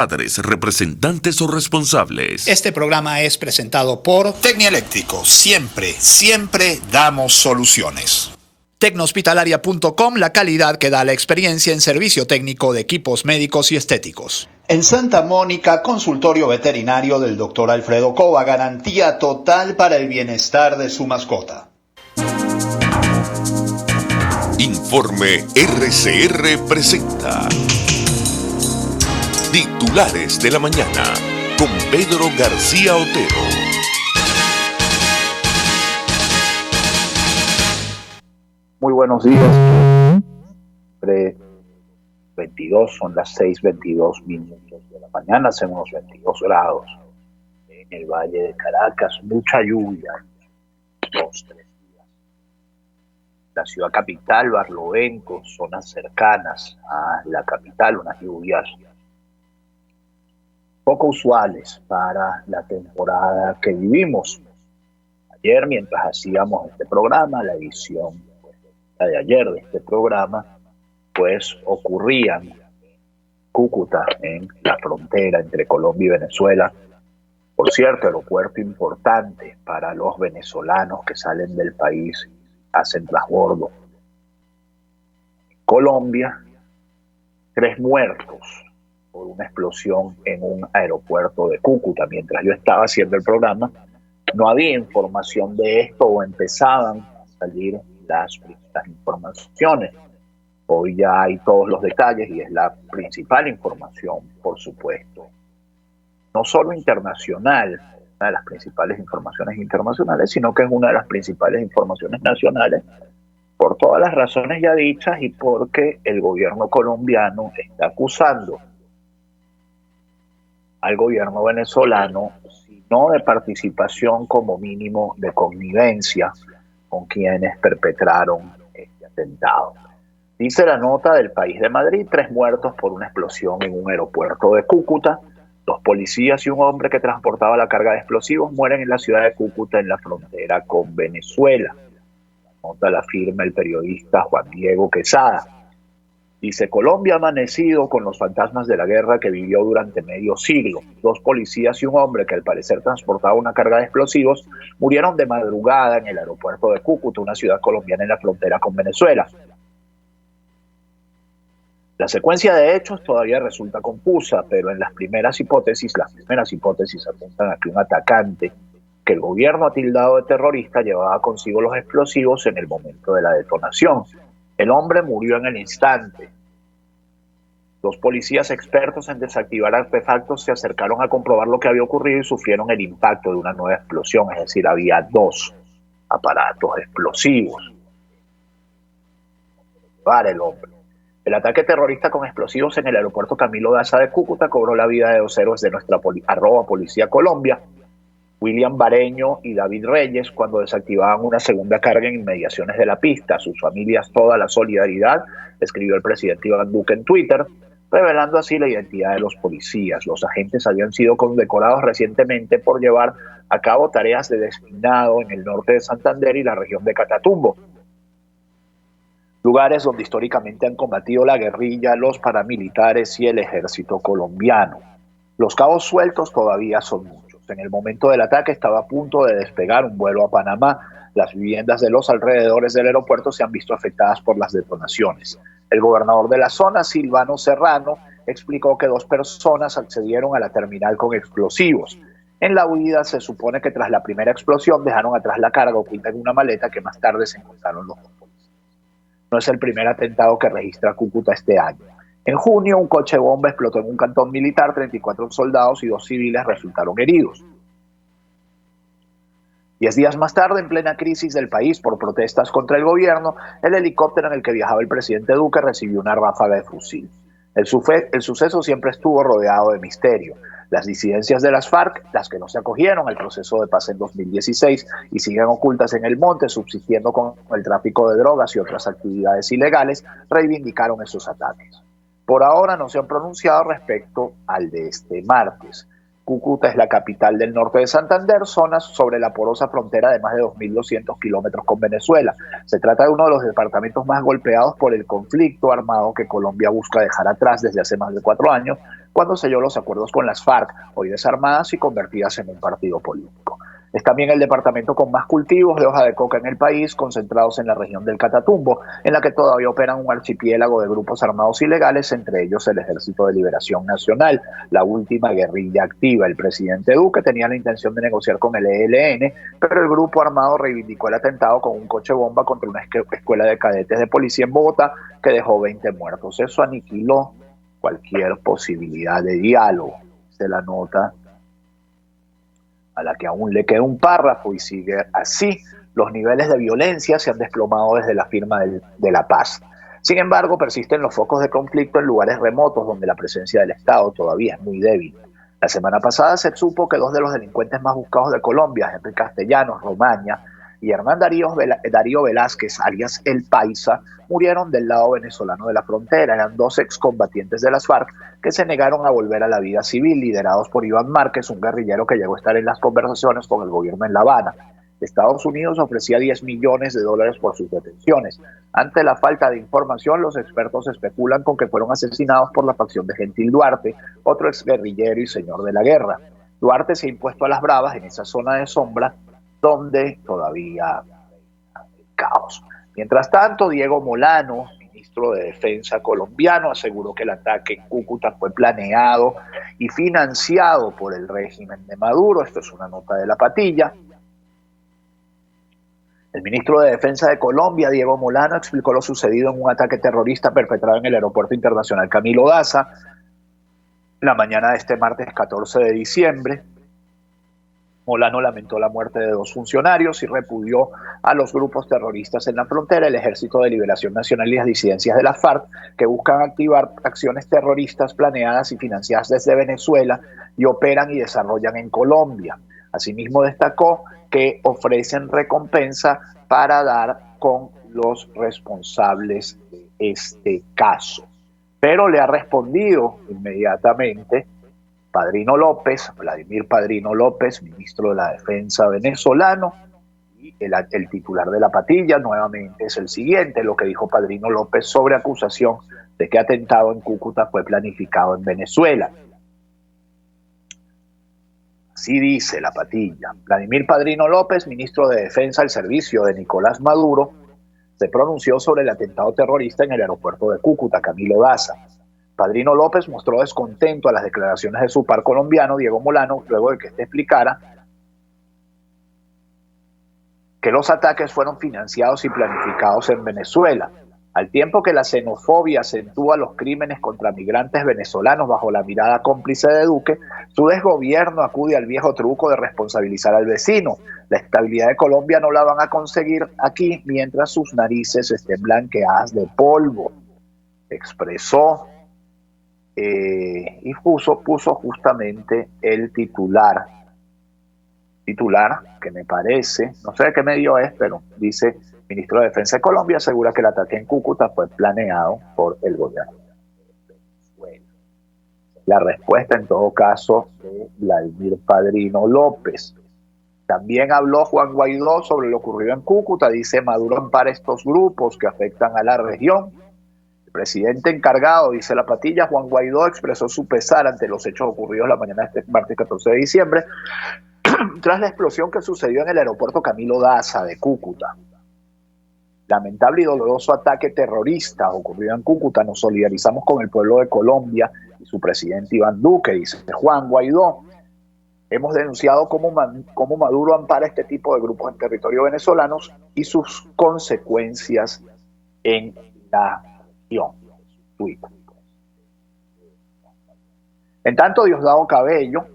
Padres, representantes o responsables. Este programa es presentado por Tecnieléctrico. Siempre damos soluciones. Tecnohospitalaria.com, la calidad que da la experiencia en servicio técnico de equipos médicos y estéticos. En Santa Mónica, consultorio veterinario del Dr. Alfredo Cova, garantía total para el bienestar de su mascota. Informe RCR presenta Titulares de la Mañana con Pedro García Otero. Muy buenos días. 22, son las 6:22 de la mañana, hacen unos 22 grados en el Valle de Caracas, mucha lluvia, 2-3 días. La ciudad capital, Barlovento, zonas cercanas a la capital, unas lluvias poco usuales para la temporada que vivimos. Ayer, mientras hacíamos este programa, la edición de ayer de este programa, pues ocurrían en Cúcuta, en la frontera entre Colombia y Venezuela. Por cierto, aeropuerto importante para los venezolanos que salen del país, hacen transbordo. En Colombia, 3 muertos por una explosión en un aeropuerto de Cúcuta. Mientras yo estaba haciendo el programa, no había información de esto o empezaban a salir las primeras informaciones. Hoy ya hay todos los detalles y es la principal información, por supuesto, no solo internacional, una de las principales informaciones internacionales, sino que es una de las principales informaciones nacionales, por todas las razones ya dichas y porque el gobierno colombiano está acusando al gobierno venezolano, si no de participación, como mínimo de connivencia con quienes perpetraron este atentado. Dice la nota del País de Madrid: 3 muertos por una explosión en un aeropuerto de Cúcuta. 2 policías y un hombre que transportaba la carga de explosivos mueren en la ciudad de Cúcuta, en la frontera con Venezuela. La nota la firma el periodista Juan Diego Quesada. Dice: Colombia ha amanecido con los fantasmas de la guerra que vivió durante medio siglo. 2 policías y un hombre que al parecer transportaba una carga de explosivos murieron de madrugada en el aeropuerto de Cúcuta, una ciudad colombiana en la frontera con Venezuela. La secuencia de hechos todavía resulta confusa, pero las primeras hipótesis apuntan a que un atacante que el gobierno ha tildado de terrorista llevaba consigo los explosivos en el momento de la detonación. El hombre murió en el instante. 2 policías expertos en desactivar artefactos se acercaron a comprobar lo que había ocurrido y sufrieron el impacto de una nueva explosión, es decir, había 2 aparatos explosivos para el hombre. El ataque terrorista con explosivos en el aeropuerto Camilo Daza de Cúcuta cobró la vida de 2 héroes de nuestra @Policía Colombia, William Bareño y David Reyes, cuando desactivaban una segunda carga en inmediaciones de la pista. A sus familias toda la solidaridad, escribió el presidente Iván Duque en Twitter, revelando así la identidad de los policías. Los agentes habían sido condecorados recientemente por llevar a cabo tareas de desminado en el norte de Santander y la región de Catatumbo, lugares donde históricamente han combatido la guerrilla, los paramilitares y el ejército colombiano. Los cabos sueltos todavía son muchos. En el momento del ataque estaba a punto de despegar un vuelo a Panamá. Las viviendas de los alrededores del aeropuerto se han visto afectadas por las detonaciones. El gobernador de la zona, Silvano Serrano, explicó que 2 personas accedieron a la terminal con explosivos. En la huida se supone que tras la primera explosión dejaron atrás la carga oculta en una maleta que más tarde se encontraron los 2 policías. No es el primer atentado que registra Cúcuta este año. En junio, un coche bomba explotó en un cantón militar, 34 soldados y 2 civiles resultaron heridos. 10 días más tarde, en plena crisis del país por protestas contra el gobierno, el helicóptero en el que viajaba el presidente Duque recibió una ráfaga de fusil. El suceso siempre estuvo rodeado de misterio. Las disidencias de las FARC, las que no se acogieron al proceso de paz en 2016 y siguen ocultas en el monte, subsistiendo con el tráfico de drogas y otras actividades ilegales, reivindicaron esos ataques. Por ahora no se han pronunciado respecto al de este martes. Cúcuta es la capital del norte de Santander, zona sobre la porosa frontera de más de 2.200 kilómetros con Venezuela. Se trata de uno de los departamentos más golpeados por el conflicto armado que Colombia busca dejar atrás desde hace más de 4 años, cuando selló los acuerdos con las FARC, hoy desarmadas y convertidas en un partido político. Es también el departamento con más cultivos de hoja de coca en el país, concentrados en la región del Catatumbo, en la que todavía operan un archipiélago de grupos armados ilegales, entre ellos el Ejército de Liberación Nacional, la última guerrilla activa. El presidente Duque tenía la intención de negociar con el ELN, pero el grupo armado reivindicó el atentado con un coche bomba contra una escuela de cadetes de policía en Bogotá que dejó 20 muertos. Eso aniquiló cualquier posibilidad de diálogo. Se la nota a la que aún le queda un párrafo y sigue así. Los niveles de violencia se han desplomado desde la firma de la paz. Sin embargo, persisten los focos de conflicto en lugares remotos donde la presencia del Estado todavía es muy débil. La semana pasada se supo que 2 de los delincuentes más buscados de Colombia, Henry Castellanos, Romaña, y Hernán Darío Velázquez, alias El Paisa, murieron del lado venezolano de la frontera. Eran 2 excombatientes de las FARC que se negaron a volver a la vida civil, liderados por Iván Márquez, un guerrillero que llegó a estar en las conversaciones con el gobierno en La Habana. Estados Unidos ofrecía $10 millones por sus detenciones. Ante la falta de información, los expertos especulan con que fueron asesinados por la facción de Gentil Duarte, otro exguerrillero y señor de la guerra. Duarte se ha impuesto a las bravas en esa zona de sombra donde todavía hay caos. Mientras tanto, Diego Molano, ministro de Defensa colombiano, aseguró que el ataque en Cúcuta fue planeado y financiado por el régimen de Maduro. Esto es una nota de La Patilla. El ministro de Defensa de Colombia, Diego Molano, explicó lo sucedido en un ataque terrorista perpetrado en el Aeropuerto Internacional Camilo Daza la mañana de este martes 14 de diciembre. Molano lamentó la muerte de 2 funcionarios y repudió a los grupos terroristas en la frontera, el Ejército de Liberación Nacional y las disidencias de la FARC, que buscan activar acciones terroristas planeadas y financiadas desde Venezuela y operan y desarrollan en Colombia. Asimismo, destacó que ofrecen recompensa para dar con los responsables de este caso. Pero le ha respondido inmediatamente Padrino López, Vladimir Padrino López, ministro de la Defensa venezolano, y el titular de La Patilla nuevamente es el siguiente, lo que dijo Padrino López sobre acusación de que atentado en Cúcuta fue planificado en Venezuela. Así dice La Patilla. Vladimir Padrino López, ministro de Defensa al servicio de Nicolás Maduro, se pronunció sobre el atentado terrorista en el aeropuerto de Cúcuta, Camilo Daza. Padrino López mostró descontento a las declaraciones de su par colombiano, Diego Molano, luego de que éste explicara que los ataques fueron financiados y planificados en Venezuela. Al tiempo que la xenofobia acentúa los crímenes contra migrantes venezolanos bajo la mirada cómplice de Duque, su desgobierno acude al viejo truco de responsabilizar al vecino. La estabilidad de Colombia no la van a conseguir aquí mientras sus narices estén blanqueadas de polvo, expresó y puso justamente el titular que me parece, no sé de qué medio es, pero dice: ministro de Defensa de Colombia asegura que el ataque en Cúcuta fue planeado por el gobierno de Venezuela. La respuesta, en todo caso, de Vladimir Padrino López. También habló Juan Guaidó sobre lo ocurrido en Cúcuta. Dice: Maduro ampara estos grupos que afectan a la región. El presidente encargado, dice La Patilla, Juan Guaidó, expresó su pesar ante los hechos ocurridos la mañana de este martes 14 de diciembre, tras la explosión que sucedió en el aeropuerto Camilo Daza de Cúcuta. Lamentable y doloroso ataque terrorista ocurrido en Cúcuta. Nos solidarizamos con el pueblo de Colombia y su presidente Iván Duque, dice Juan Guaidó. Hemos denunciado cómo Maduro ampara este tipo de grupos en territorio venezolanos y sus consecuencias en la región. En tanto, Diosdado Cabello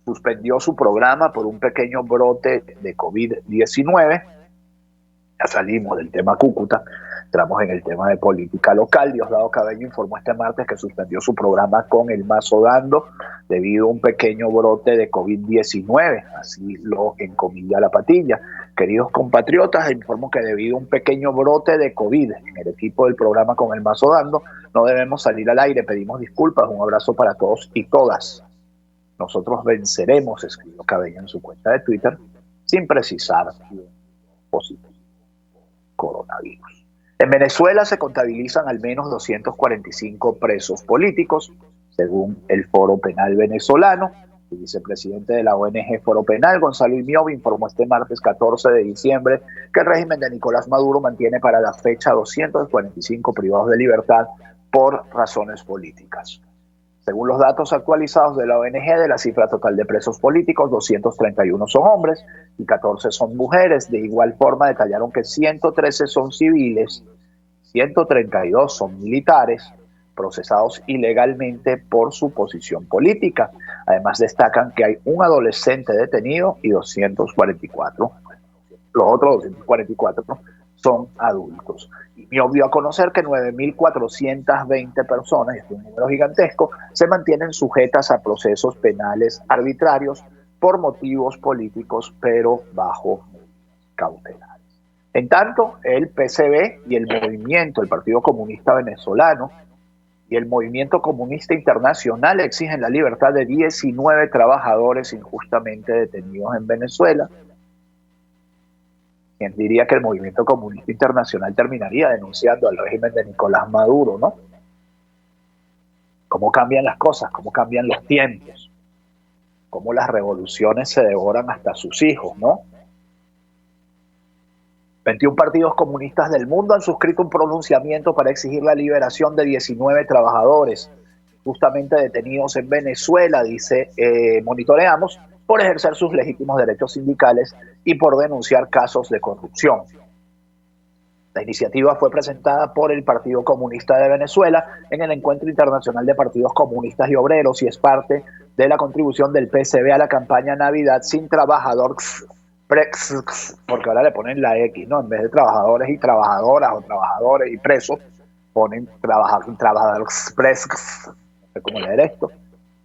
suspendió su programa por un pequeño brote de COVID-19. Ya salimos del tema Cúcuta, entramos en el tema de política local. Diosdado Cabello informó este martes que suspendió su programa Con el Mazo Dando debido a un pequeño brote de COVID-19, así lo encomilla La Patilla. Queridos compatriotas, informo que debido a un pequeño brote de COVID en el equipo del programa Con el Mazo Dando, no debemos salir al aire, pedimos disculpas, un abrazo para todos y todas. Nosotros venceremos, escribió Cabello en su cuenta de Twitter, sin precisar positivo coronavirus. En Venezuela se contabilizan al menos 245 presos políticos. según el Foro Penal venezolano. El vicepresidente de la ONG Foro Penal, Gonzalo Imiob, informó este martes 14 de diciembre que el régimen de Nicolás Maduro mantiene para la fecha 245 privados de libertad por razones políticas. Según los datos actualizados de la ONG, de la cifra total de presos políticos, 231 son hombres y 14 son mujeres. De igual forma, detallaron que 113 son civiles, 132 son militares, procesados ilegalmente por su posición política. Además, destacan que hay un adolescente detenido y 244. Los otros 244 son adultos. Y me dio a conocer que 9.420 personas, este es un número gigantesco, se mantienen sujetas a procesos penales arbitrarios por motivos políticos, pero bajo cautelares. En tanto, el PCB y el movimiento, el Partido Comunista Venezolano, y el Movimiento Comunista Internacional exigen la libertad de 19 trabajadores injustamente detenidos en Venezuela. ¿Quién diría que el Movimiento Comunista Internacional terminaría denunciando al régimen de Nicolás Maduro, no? ¿Cómo cambian las cosas? ¿Cómo cambian los tiempos? ¿Cómo las revoluciones se devoran hasta sus hijos, no? 21 partidos comunistas del mundo han suscrito un pronunciamiento para exigir la liberación de 19 trabajadores justamente detenidos en Venezuela, dice Monitoreamos, por ejercer sus legítimos derechos sindicales y por denunciar casos de corrupción. La iniciativa fue presentada por el Partido Comunista de Venezuela en el Encuentro Internacional de Partidos Comunistas y Obreros y es parte de la contribución del PCB a la campaña Navidad sin trabajadores, porque ahora le ponen la X, ¿no? En vez de trabajadores y trabajadoras o trabajadores y presos, ponen trabajadores, no sé cómo leer esto,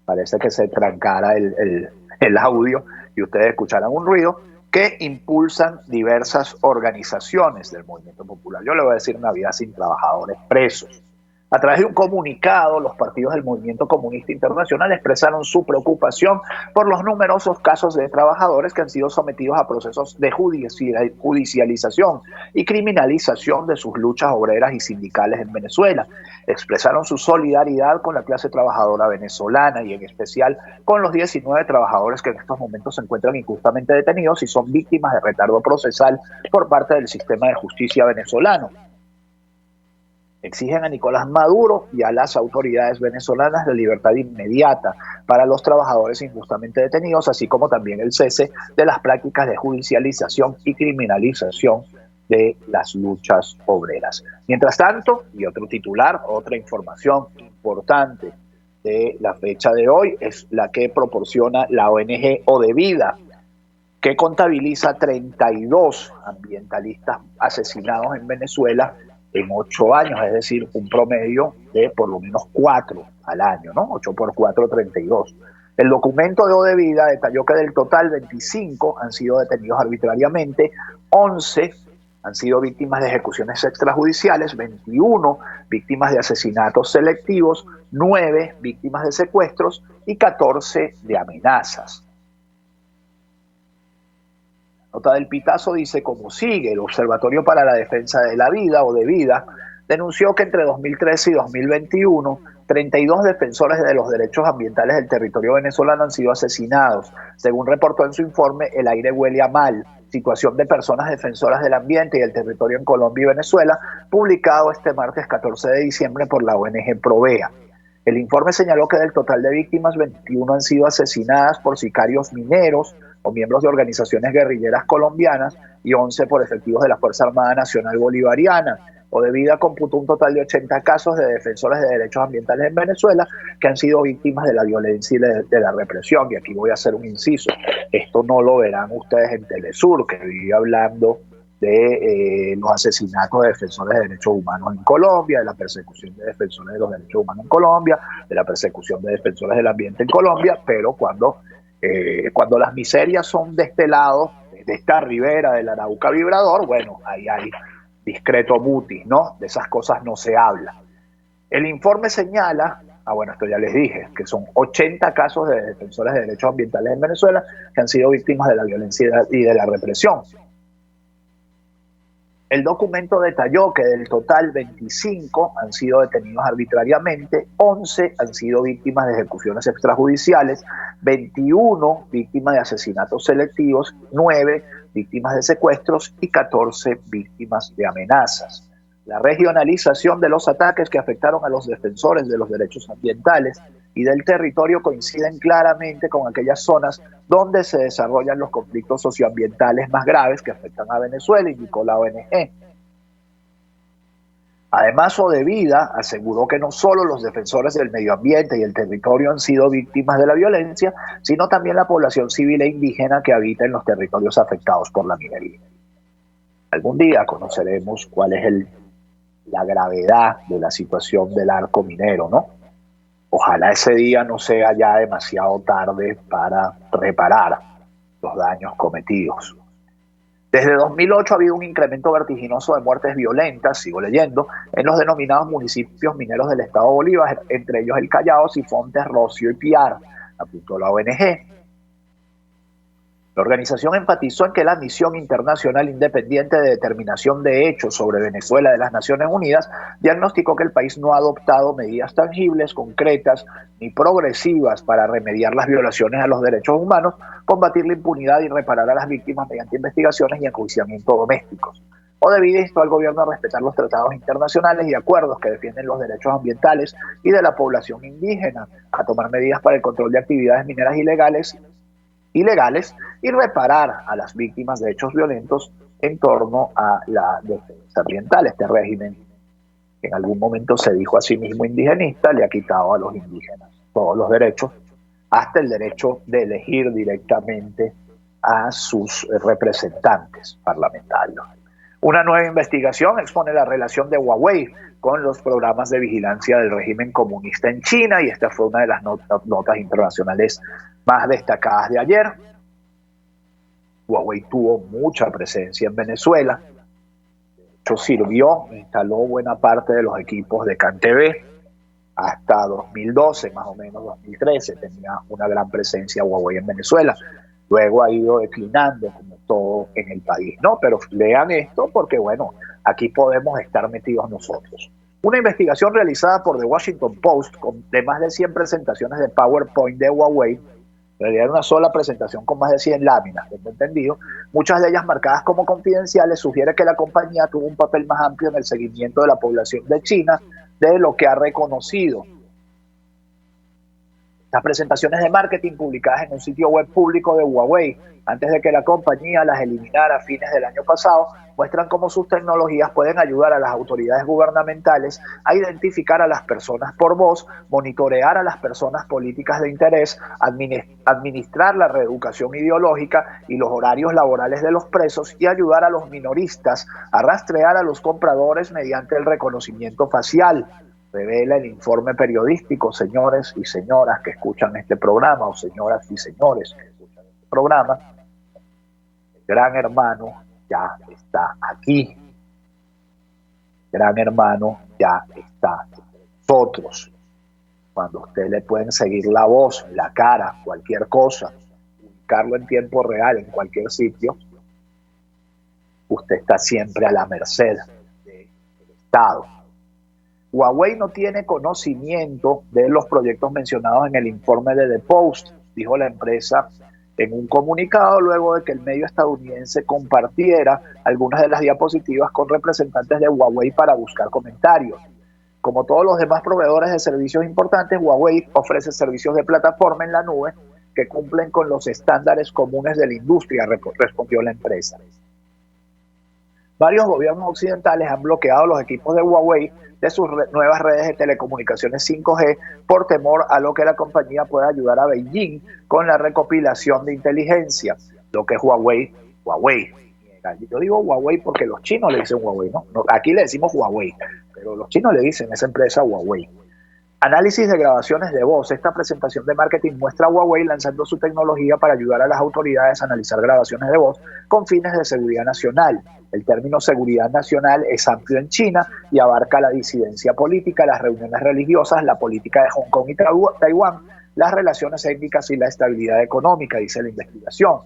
parece que se trancara el audio y ustedes escucharán un ruido, que impulsan diversas organizaciones del movimiento popular. Yo le voy a decir Navidad sin trabajadores presos. A través de un comunicado, los partidos del Movimiento Comunista Internacional expresaron su preocupación por los numerosos casos de trabajadores que han sido sometidos a procesos de judicialización y criminalización de sus luchas obreras y sindicales en Venezuela. Expresaron su solidaridad con la clase trabajadora venezolana y en especial con los 19 trabajadores que en estos momentos se encuentran injustamente detenidos y son víctimas de retardo procesal por parte del sistema de justicia venezolano. Exigen a Nicolás Maduro y a las autoridades venezolanas la libertad inmediata para los trabajadores injustamente detenidos, así como también el cese de las prácticas de judicialización y criminalización de las luchas obreras. Mientras tanto, y otro titular, otra información importante de la fecha de hoy es la que proporciona la ONG Odevida, que contabiliza 32 ambientalistas asesinados en Venezuela en 8 años, es decir, un promedio de por lo menos 4 al año, ¿no? 8 por 4, 32. El documento de Odevida detalló que del total 25 han sido detenidos arbitrariamente, 11 han sido víctimas de ejecuciones extrajudiciales, 21 víctimas de asesinatos selectivos, 9 víctimas de secuestros y 14 de amenazas. Nota del Pitazo dice como sigue: el Observatorio para la Defensa de la Vida, Odevida, denunció que entre 2013 y 2021, 32 defensores de los derechos ambientales del territorio venezolano han sido asesinados. Según reportó en su informe El aire huele a mal, situación de personas defensoras del ambiente y el territorio en Colombia y Venezuela, publicado este martes 14 de diciembre por la ONG Provea. El informe señaló que del total de víctimas, 21 han sido asesinadas por sicarios mineros o miembros de organizaciones guerrilleras colombianas y 11 por efectivos de la Fuerza Armada Nacional Bolivariana. Odevida computó un total de 80 casos de defensores de derechos ambientales en Venezuela que han sido víctimas de la violencia y de la represión. Y aquí voy a hacer un inciso. Esto no lo verán ustedes en Telesur, que vive hablando de los asesinatos de defensores de derechos humanos en Colombia, de la persecución de defensores de los derechos humanos en Colombia, de la persecución de defensores del ambiente en Colombia, pero cuando las miserias son de este lado, de esta ribera del Arauca vibrador, bueno, ahí hay discreto mutis, ¿no? De esas cosas no se habla. El informe señala, bueno, esto ya les dije, que son 80 casos de defensores de derechos ambientales en Venezuela que han sido víctimas de la violencia y de la represión. El documento detalló que del total 25 han sido detenidos arbitrariamente, 11 han sido víctimas de ejecuciones extrajudiciales, 21 víctimas de asesinatos selectivos, 9 víctimas de secuestros y 14 víctimas de amenazas. La regionalización de los ataques que afectaron a los defensores de los derechos ambientales y del territorio coinciden claramente con aquellas zonas donde se desarrollan los conflictos socioambientales más graves que afectan a Venezuela, indicó la ONG. Además, Odevida aseguró que no solo los defensores del medio ambiente y el territorio han sido víctimas de la violencia, sino también la población civil e indígena que habita en los territorios afectados por la minería. Algún día conoceremos cuál es la gravedad de la situación del arco minero, ¿no? Ojalá ese día no sea ya demasiado tarde para reparar los daños cometidos. Desde 2008 ha habido un incremento vertiginoso de muertes violentas, sigo leyendo, en los denominados municipios mineros del estado Bolívar, entre ellos el Callao, Sifontes, Rocío y Piar, apuntó la ONG. La organización enfatizó en que la Misión Internacional Independiente de Determinación de Hechos sobre Venezuela de las Naciones Unidas diagnosticó que el país no ha adoptado medidas tangibles, concretas ni progresivas para remediar las violaciones a los derechos humanos, combatir la impunidad y reparar a las víctimas mediante investigaciones y enjuiciamiento domésticos. Odevida instó al gobierno a respetar los tratados internacionales y acuerdos que defienden los derechos ambientales y de la población indígena, a tomar medidas para el control de actividades mineras ilegales y reparar a las víctimas de hechos violentos en torno a la defensa ambiental. Este régimen, que en algún momento se dijo a sí mismo indigenista, le ha quitado a los indígenas todos los derechos, hasta el derecho de elegir directamente a sus representantes parlamentarios. Una nueva investigación expone la relación de Huawei con los programas de vigilancia del régimen comunista en China, y esta fue una de las notas internacionales más destacadas de ayer. Huawei tuvo mucha presencia en Venezuela, de hecho sirvió, instaló buena parte de los equipos de CanTV hasta 2012, más o menos 2013, tenía una gran presencia Huawei en Venezuela. Luego ha ido declinando como todo en el país, ¿no? Pero lean esto porque, bueno, aquí podemos estar metidos nosotros. Una investigación realizada por The Washington Post de más de 100 presentaciones de PowerPoint de Huawei, en realidad una sola presentación con más de 100 láminas, tengo entendido, muchas de ellas marcadas como confidenciales, sugiere que la compañía tuvo un papel más amplio en el seguimiento de la población de China de lo que ha reconocido. Las presentaciones de marketing publicadas en un sitio web público de Huawei, antes de que la compañía las eliminara a fines del año pasado, muestran cómo sus tecnologías pueden ayudar a las autoridades gubernamentales a identificar a las personas por voz, monitorear a las personas políticas de interés, administrar la reeducación ideológica y los horarios laborales de los presos y ayudar a los minoristas a rastrear a los compradores mediante el reconocimiento facial. Revela el informe periodístico, señores y señoras que escuchan este programa, o señoras y señores que escuchan este programa. El Gran Hermano ya está aquí. El Gran Hermano ya está entre nosotros. Cuando a usted le pueden seguir la voz, la cara, cualquier cosa, ubicarlo en tiempo real en cualquier sitio, usted está siempre a la merced del Estado. Huawei no tiene conocimiento de los proyectos mencionados en el informe de The Post, dijo la empresa en un comunicado luego de que el medio estadounidense compartiera algunas de las diapositivas con representantes de Huawei para buscar comentarios. Como todos los demás proveedores de servicios importantes, Huawei ofrece servicios de plataforma en la nube que cumplen con los estándares comunes de la industria, respondió la empresa. Varios gobiernos occidentales han bloqueado los equipos de Huawei de sus nuevas redes de telecomunicaciones 5G por temor a lo que la compañía pueda ayudar a Beijing con la recopilación de inteligencia. Lo que es Huawei. Yo digo Huawei porque los chinos le dicen Huawei, ¿no? Aquí le decimos Huawei, pero los chinos le dicen a esa empresa Huawei. Análisis de grabaciones de voz. Esta presentación de marketing muestra a Huawei lanzando su tecnología para ayudar a las autoridades a analizar grabaciones de voz con fines de seguridad nacional. El término seguridad nacional es amplio en China y abarca la disidencia política, las reuniones religiosas, la política de Hong Kong y Taiwán, las relaciones étnicas y la estabilidad económica, dice la investigación.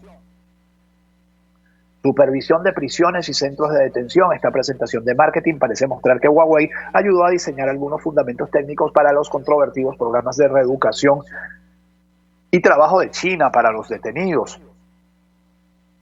Supervisión de prisiones y centros de detención. Esta presentación de marketing parece mostrar que Huawei ayudó a diseñar algunos fundamentos técnicos para los controvertidos programas de reeducación y trabajo de China para los detenidos.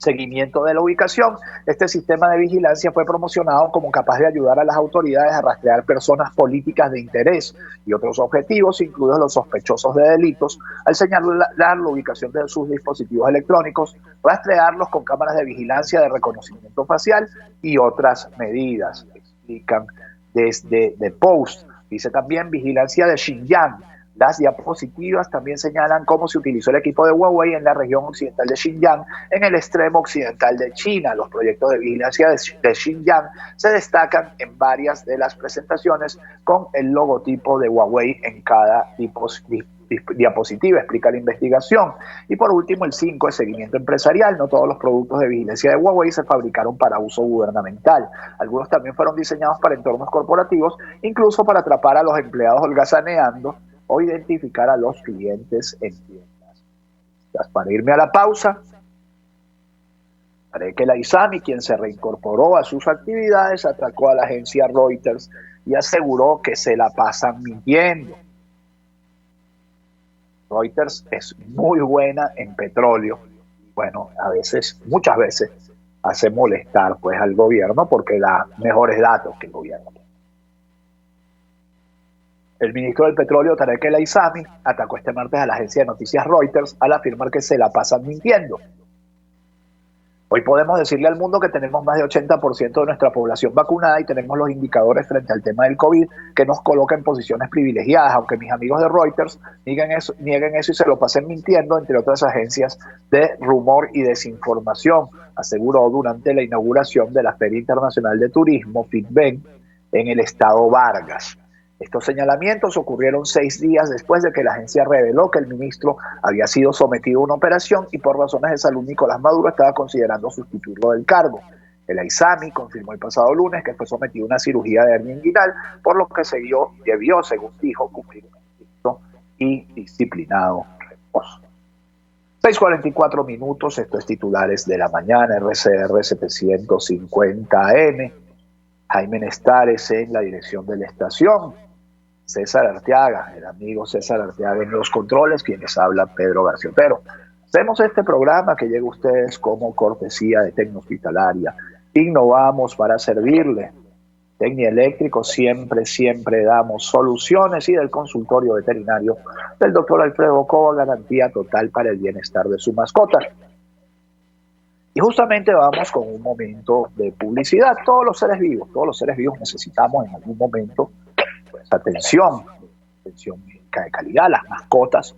Seguimiento de la ubicación. Este sistema de vigilancia fue promocionado como capaz de ayudar a las autoridades a rastrear personas políticas de interés y otros objetivos, incluidos los sospechosos de delitos, al señalar la ubicación de sus dispositivos electrónicos, rastrearlos con cámaras de vigilancia de reconocimiento facial y otras medidas. Explican desde The Post. Dice también vigilancia de Xinjiang. Las diapositivas también señalan cómo se utilizó el equipo de Huawei en la región occidental de Xinjiang, en el extremo occidental de China. Los proyectos de vigilancia de Xinjiang se destacan en varias de las presentaciones con el logotipo de Huawei en cada diapositiva, explica la investigación. Y por último, el 5 es seguimiento empresarial. No todos los productos de vigilancia de Huawei se fabricaron para uso gubernamental. Algunos también fueron diseñados para entornos corporativos, incluso para atrapar a los empleados holgazaneando o identificar a los clientes en tiendas. Para irme a la pausa, haré que la ISAMI, quien se reincorporó a sus actividades, atacó a la agencia Reuters y aseguró que se la pasan mintiendo. Reuters es muy buena en petróleo. Bueno, muchas veces, hace molestar pues al gobierno porque da mejores datos que el gobierno. El ministro del Petróleo, Tarek El Aissami, atacó este martes a la agencia de noticias Reuters al afirmar que se la pasan mintiendo. Hoy podemos decirle al mundo que tenemos más de 80% de nuestra población vacunada y tenemos los indicadores frente al tema del COVID que nos coloca en posiciones privilegiadas, aunque mis amigos de Reuters nieguen eso y se lo pasen mintiendo, entre otras agencias de rumor y desinformación, aseguró durante la inauguración de la Feria Internacional de Turismo, FITBEN, en el estado Vargas. Estos señalamientos ocurrieron 6 días después de que la agencia reveló que el ministro había sido sometido a una operación y por razones de salud Nicolás Maduro estaba considerando sustituirlo del cargo. El Aissami confirmó el pasado lunes que fue sometido a una cirugía de hernia inguinal, por lo que debió, según dijo, cumplir un estricto y disciplinado reposo. 6:44 minutos, esto es Titulares de la Mañana, RCR 750 AM. Jaime Nestares en la dirección de la estación. César Arteaga, el amigo César Arteaga en los controles, quienes habla Pedro García Otero. Hacemos este programa que llega a ustedes como cortesía de Tecnohospitalaria. Innovamos para servirle. Tecnieléctrico, siempre damos soluciones, y del consultorio veterinario del doctor Alfredo Cova, garantía total para el bienestar de su mascota. Y justamente vamos con un momento de publicidad. Todos los seres vivos necesitamos en algún momento pues, atención médica de calidad. Las mascotas,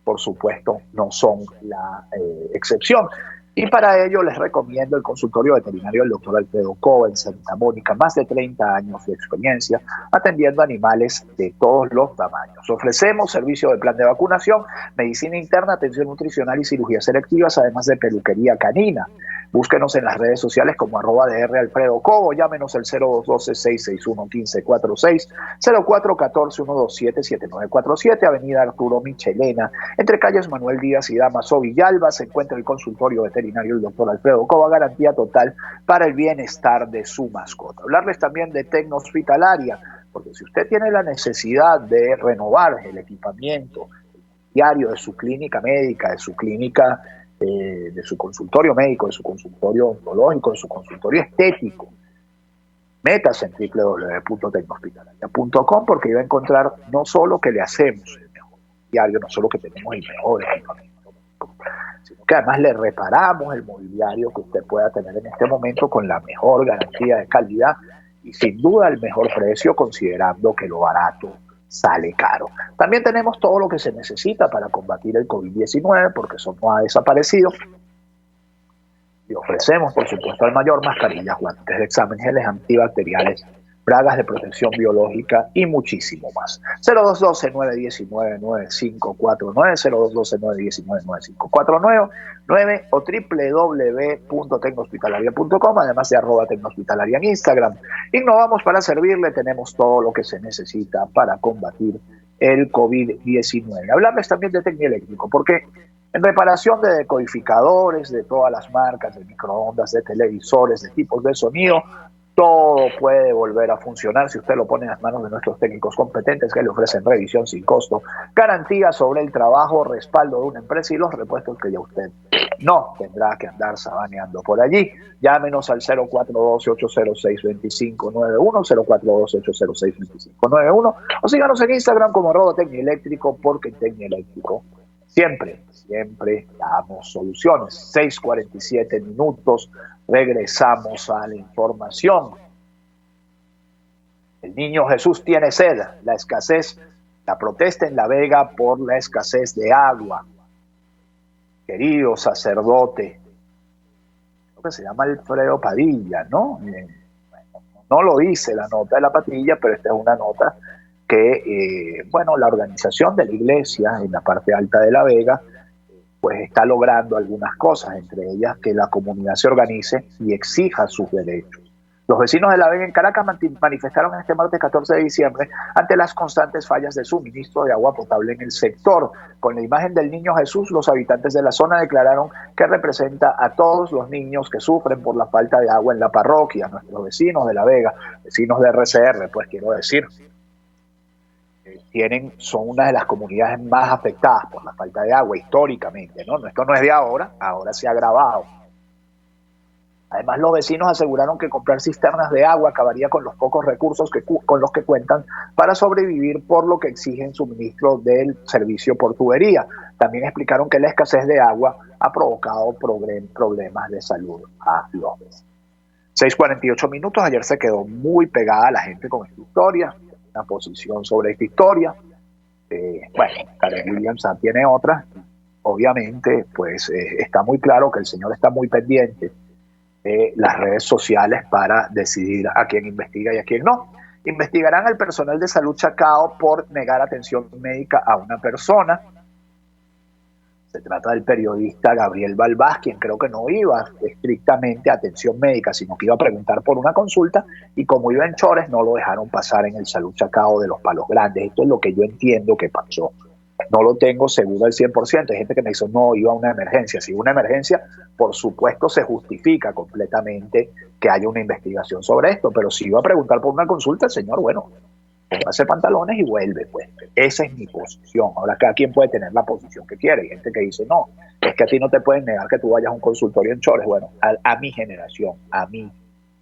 por supuesto, no son la excepción. Y para ello les recomiendo el consultorio veterinario del doctor Alfredo Cova en Santa Mónica, más de 30 años de experiencia atendiendo animales de todos los tamaños. Ofrecemos servicio de plan de vacunación, medicina interna, atención nutricional y cirugías selectivas, además de peluquería canina. Búsquenos en las redes sociales como @DR Alfredo Cobo, llámenos al 0212-661-1546, 0414-127-7947, Avenida Arturo Michelena, entre calles Manuel Díaz y Damaso Villalba, se encuentra el consultorio veterinario del doctor Alfredo Coba, garantía total para el bienestar de su mascota. Hablarles también de Tecnohospitalaria, porque si usted tiene la necesidad de renovar el equipamiento diario de su clínica médica, de su clínica de su consultorio médico, de su consultorio odontológico, de su consultorio estético, métase en www.tecnohospitalaria.com, porque iba a encontrar no solo que le hacemos el mejor diario, no solo que tenemos el mejor equipamiento, sino que además le reparamos el mobiliario que usted pueda tener en este momento con la mejor garantía de calidad y sin duda el mejor precio, considerando que lo barato sale caro. También tenemos todo lo que se necesita para combatir el COVID-19, porque eso no ha desaparecido. Y ofrecemos, por supuesto, al mayor mascarillas, guantes de examen, geles antibacteriales, bragas de protección biológica y muchísimo más. 0212-919-9549, 0212-919-9549 o www.tecnohospitalaria.com, además de @tecnohospitalaria en Instagram. Innovamos para servirle, tenemos todo lo que se necesita para combatir el COVID-19. Hablarles también de Tecnieléctrico, porque En reparación de decodificadores de todas las marcas, de microondas, de televisores, de tipos de sonido, todo puede volver a funcionar si usted lo pone en las manos de nuestros técnicos competentes que le ofrecen revisión sin costo, garantía sobre el trabajo, respaldo de una empresa y los repuestos que ya usted no tendrá que andar sabaneando por allí. Llámenos al 0412-806-2591, 0412-806-2591 o síganos en Instagram como @Tecnieléctrico, porque en Tecnieléctrico siempre damos soluciones. 6:47 minutos, regresamos a la información. El niño Jesús tiene sed, la protesta en La Vega por la escasez de agua. Querido sacerdote, creo que se llama Alfredo Padilla, ¿no? No lo dice la nota de la Patilla, pero esta es una nota que, la organización de la iglesia en la parte alta de La Vega, pues está logrando algunas cosas, entre ellas que la comunidad se organice y exija sus derechos. Los vecinos de La Vega en Caracas manifestaron este martes 14 de diciembre ante las constantes fallas de suministro de agua potable en el sector. Con la imagen del niño Jesús, los habitantes de la zona declararon que representa a todos los niños que sufren por la falta de agua en la parroquia. Nuestros vecinos de La Vega, vecinos de RCR, pues quiero decir, son una de las comunidades más afectadas por la falta de agua históricamente, ¿no? Esto no es de ahora se ha agravado. Además, los vecinos aseguraron que comprar cisternas de agua acabaría con los pocos recursos con los que cuentan para sobrevivir, por lo que exigen suministro del servicio por tubería. También explicaron que la escasez de agua ha provocado problemas de salud a los vecinos. 6:48 minutos, ayer se quedó muy pegada la gente con esta historia, una posición sobre esta historia. Karen Williams tiene otra. Obviamente, pues está muy claro que el señor está muy pendiente de las redes sociales para decidir a quién investiga y a quién no. Investigarán al personal de Salud Chacao por negar atención médica a una persona. Se trata del periodista Gabriel Balbás, quien creo que no iba estrictamente a atención médica, sino que iba a preguntar por una consulta, y como iba en chores, no lo dejaron pasar en el Salud Chacao de los Palos Grandes. Esto es lo que yo entiendo que pasó. No lo tengo seguro al 100%. Hay gente que me dice, no, iba a una emergencia. Si una emergencia, por supuesto, se justifica completamente que haya una investigación sobre esto, pero si iba a preguntar por una consulta, el señor, póngase pantalones y vuelve, pues. Esa es mi posición. Ahora, cada quien puede tener la posición que quiere. Hay gente que dice, no, es que a ti no te pueden negar que tú vayas a un consultorio en chores. Bueno, a mi generación, a mí,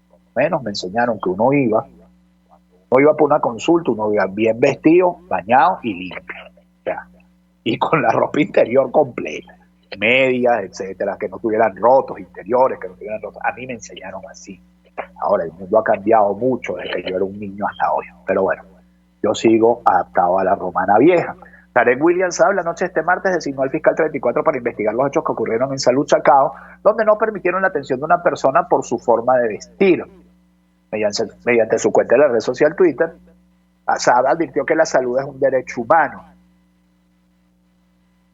por lo menos me enseñaron que uno iba por una consulta, uno iba bien vestido, bañado y limpio. Y con la ropa interior completa, medias, etcétera, que no tuvieran rotos interiores, que no tuvieran rotos. A mí me enseñaron así. Ahora, el mundo ha cambiado mucho desde que yo era un niño hasta hoy. Pero bueno, yo sigo adaptado a la romana vieja. Karen Williams la noche de este martes designó al fiscal 34 para investigar los hechos que ocurrieron en Salud Chacao, donde no permitieron la atención de una persona por su forma de vestir. Mediante su cuenta de la red social Twitter, Asada advirtió que la salud es un derecho humano.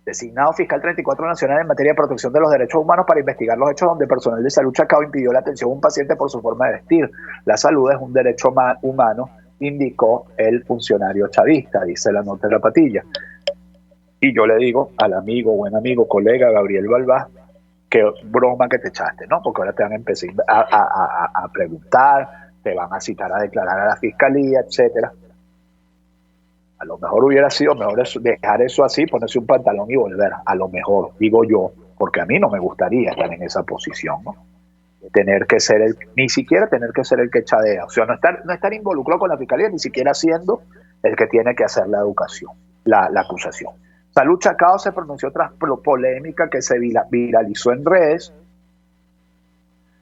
Designado fiscal 34 nacional en materia de protección de los derechos humanos para investigar los hechos donde personal de Salud Chacao impidió la atención a un paciente por su forma de vestir. La salud es un derecho humano, indicó el funcionario chavista, dice la nota de la Patilla. Y yo le digo al buen amigo, colega Gabriel Balbás, que broma que te echaste, ¿no? Porque ahora te van a empezar a preguntar, te van a citar a declarar a la fiscalía, etcétera. A lo mejor hubiera sido mejor dejar eso así, ponerse un pantalón y volver. A lo mejor, digo yo, porque a mí no me gustaría estar en esa posición, ¿no? Ni siquiera tener que ser el que chadea. O sea, no estar involucrado con la fiscalía, ni siquiera siendo el que tiene que hacer la acusación. Salud Chacao se pronunció tras polémica que se viralizó en redes.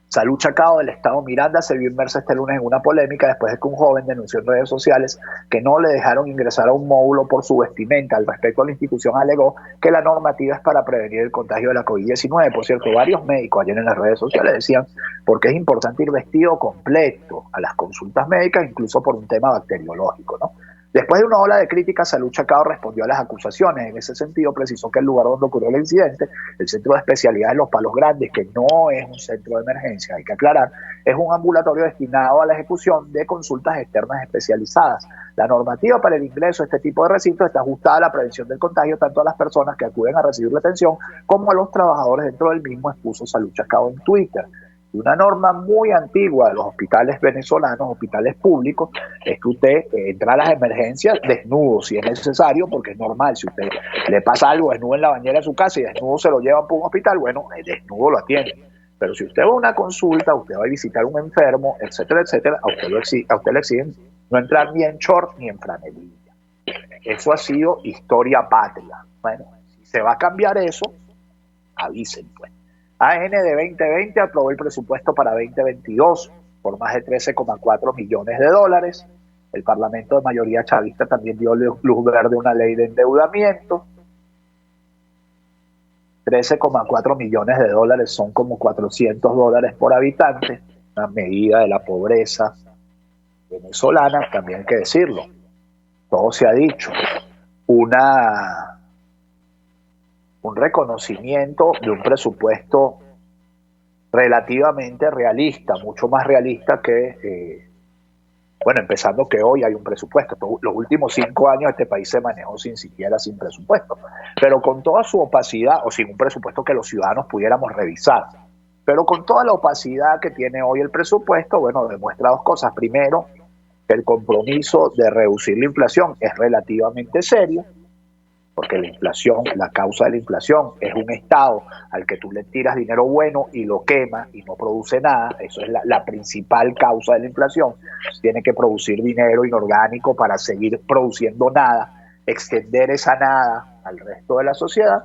Salud Chacao del estado Miranda se vio inmersa este lunes en una polémica después de que un joven denunció en redes sociales que no le dejaron ingresar a un módulo por su vestimenta. Al respecto, la institución alegó que la normativa es para prevenir el contagio de la COVID-19. Por cierto, varios médicos ayer en las redes sociales decían porque es importante ir vestido completo a las consultas médicas, incluso por un tema bacteriológico, ¿no? Después de una ola de críticas, Salud Chacao respondió a las acusaciones. En ese sentido, precisó que el lugar donde ocurrió el incidente, el Centro de Especialidades Los Palos Grandes, que no es un centro de emergencia, hay que aclarar, es un ambulatorio destinado a la ejecución de consultas externas especializadas. La normativa para el ingreso a este tipo de recintos está ajustada a la prevención del contagio tanto a las personas que acuden a recibir la atención como a los trabajadores dentro del mismo, expuso Salud Chacao en Twitter. Y una norma muy antigua de los hospitales venezolanos, hospitales públicos, es que usted entra a las emergencias desnudo si es necesario, porque es normal. Si usted le pasa algo desnudo en la bañera de su casa y desnudo se lo llevan por un hospital, bueno, desnudo lo atienden. Pero si usted va a una consulta, usted va a visitar a un enfermo, etcétera, etcétera, a usted le exigen no entrar ni en short ni en franelilla. Eso ha sido historia patria. Bueno, si se va a cambiar eso, avisen pues. AN de 2020 aprobó el presupuesto para 2022 por más de 13,4 millones de dólares. El Parlamento de mayoría chavista también dio luz verde a una ley de endeudamiento. 13,4 millones de dólares son como $400 por habitante, una medida de la pobreza venezolana, también hay que decirlo. Todo se ha dicho. Un reconocimiento de un presupuesto relativamente realista, mucho más realista que, empezando que hoy hay un presupuesto. Los últimos 5 años este país se manejó sin presupuesto, pero con toda su opacidad, o sin un presupuesto que los ciudadanos pudiéramos revisar, pero con toda la opacidad que tiene hoy el presupuesto, bueno, demuestra dos cosas. Primero, que el compromiso de reducir la inflación es relativamente serio, porque la inflación, la causa de la inflación es un Estado al que tú le tiras dinero bueno y lo quema y no produce nada. Eso es la principal causa de la inflación. Tiene que producir dinero inorgánico para seguir produciendo nada, extender esa nada al resto de la sociedad.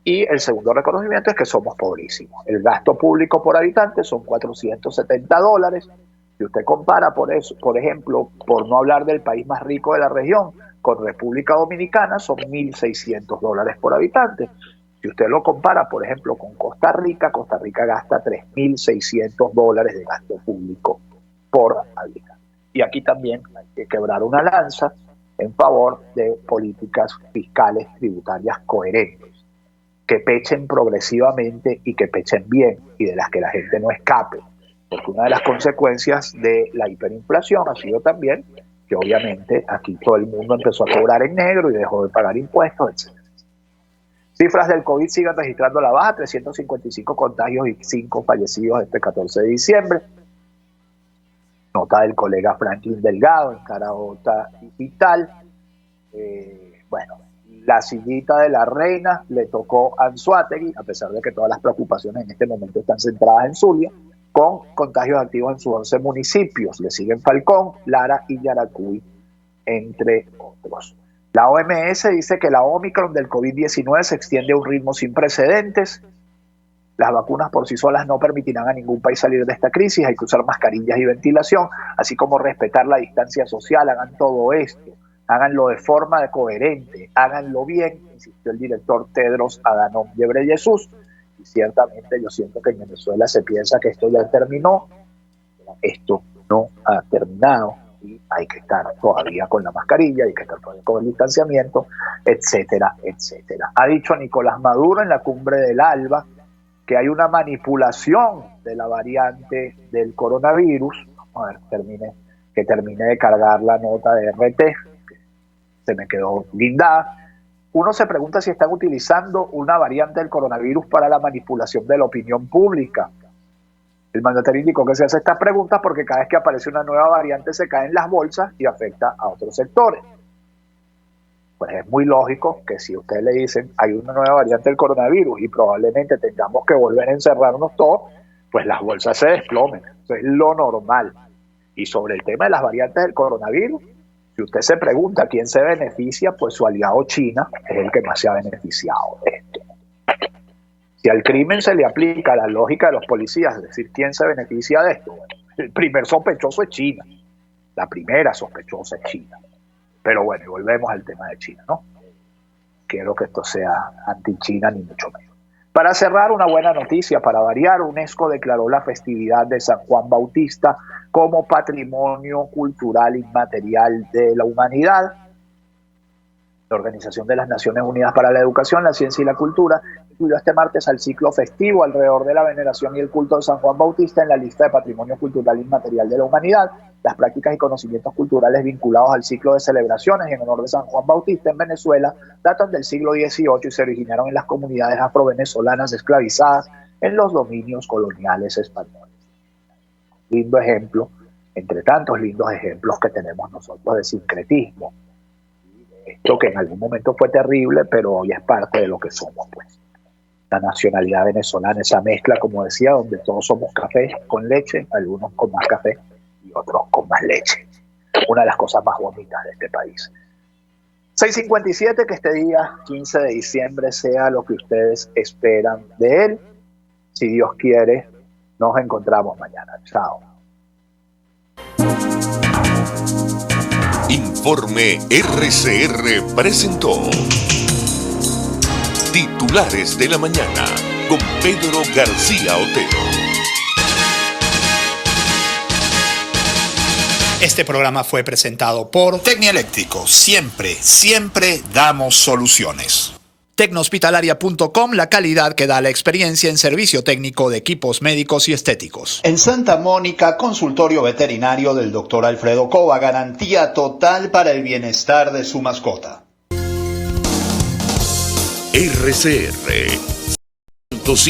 Y el segundo reconocimiento es que somos pobrísimos. El gasto público por habitante son $470. Si usted compara por ejemplo, por no hablar del país más rico de la región, con República Dominicana, son $1.600 por habitante. Si usted lo compara, por ejemplo, con Costa Rica gasta $3.600 de gasto público por habitante. Y aquí también hay que quebrar una lanza en favor de políticas fiscales tributarias coherentes, que pechen progresivamente y que pechen bien, y de las que la gente no escape. Porque una de las consecuencias de la hiperinflación ha sido también que obviamente aquí todo el mundo empezó a cobrar en negro y dejó de pagar impuestos, etc. Cifras del COVID siguen registrando la baja, 355 contagios y 5 fallecidos este 14 de diciembre. Nota del colega Franklin Delgado en Carahota Digital. La sillita de la reina le tocó a Anzoátegui, a pesar de que todas las preocupaciones en este momento están centradas en Zulia, con contagios activos en sus 11 municipios. Le siguen Falcón, Lara y Yaracuy, entre otros. La OMS dice que la Omicron del COVID-19 se extiende a un ritmo sin precedentes. Las vacunas por sí solas no permitirán a ningún país salir de esta crisis. Hay que usar mascarillas y ventilación, así como respetar la distancia social. Hagan todo esto, háganlo de forma coherente, háganlo bien, insistió el director Tedros Adhanom Ghebreyesus. Y ciertamente yo siento que en Venezuela se piensa que esto ya terminó. Esto no ha terminado y hay que estar todavía con la mascarilla, hay que estar todavía con el distanciamiento, etcétera, etcétera. Ha dicho Nicolás Maduro en la cumbre del ALBA que hay una manipulación de la variante del coronavirus. A ver, termine de cargar la nota de RT, que se me quedó guindada. Uno se pregunta si están utilizando una variante del coronavirus para la manipulación de la opinión pública. El mandatario indicó que se hace estas preguntas porque cada vez que aparece una nueva variante se caen las bolsas y afecta a otros sectores. Pues es muy lógico que si ustedes le dicen hay una nueva variante del coronavirus y probablemente tengamos que volver a encerrarnos todos, pues las bolsas se desplomen. Eso es lo normal. Y sobre el tema de las variantes del coronavirus, si usted se pregunta quién se beneficia, pues su aliado China es el que más se ha beneficiado de esto. Si al crimen se le aplica la lógica de los policías, es decir, ¿quién se beneficia de esto? Bueno, el primer sospechoso es China. La primera sospechosa es China. Pero bueno, y volvemos al tema de China, ¿no? Quiero que esto sea anti-China, ni mucho menos. Para cerrar, una buena noticia, para variar, UNESCO declaró la festividad de San Juan Bautista como Patrimonio Cultural Inmaterial de la Humanidad. La Organización de las Naciones Unidas para la Educación, la Ciencia y la Cultura incluyó este martes al ciclo festivo alrededor de la veneración y el culto de San Juan Bautista en la lista de Patrimonio Cultural Inmaterial de la Humanidad. Las prácticas y conocimientos culturales vinculados al ciclo de celebraciones en honor de San Juan Bautista en Venezuela datan del siglo XVIII y se originaron en las comunidades afro-venezolanas esclavizadas en los dominios coloniales españoles. Lindo ejemplo, entre tantos lindos ejemplos que tenemos nosotros de sincretismo. Esto que en algún momento fue terrible, pero hoy es parte de lo que somos, pues. La nacionalidad venezolana, esa mezcla, como decía, donde todos somos café con leche, algunos con más café y otros con más leche. Una de las cosas más bonitas de este país. 6:57, que este día, 15 de diciembre, sea lo que ustedes esperan de él. Si Dios quiere, nos encontramos mañana. Chao. Informe RCR presentó Titulares de la Mañana con Pedro García Otero. Este programa fue presentado por Tecnieléctrico, siempre, siempre damos soluciones. Tecnohospitalaria.com, la calidad que da la experiencia en servicio técnico de equipos médicos y estéticos. En Santa Mónica, consultorio veterinario del Dr. Alfredo Cova, garantía total para el bienestar de su mascota. RCR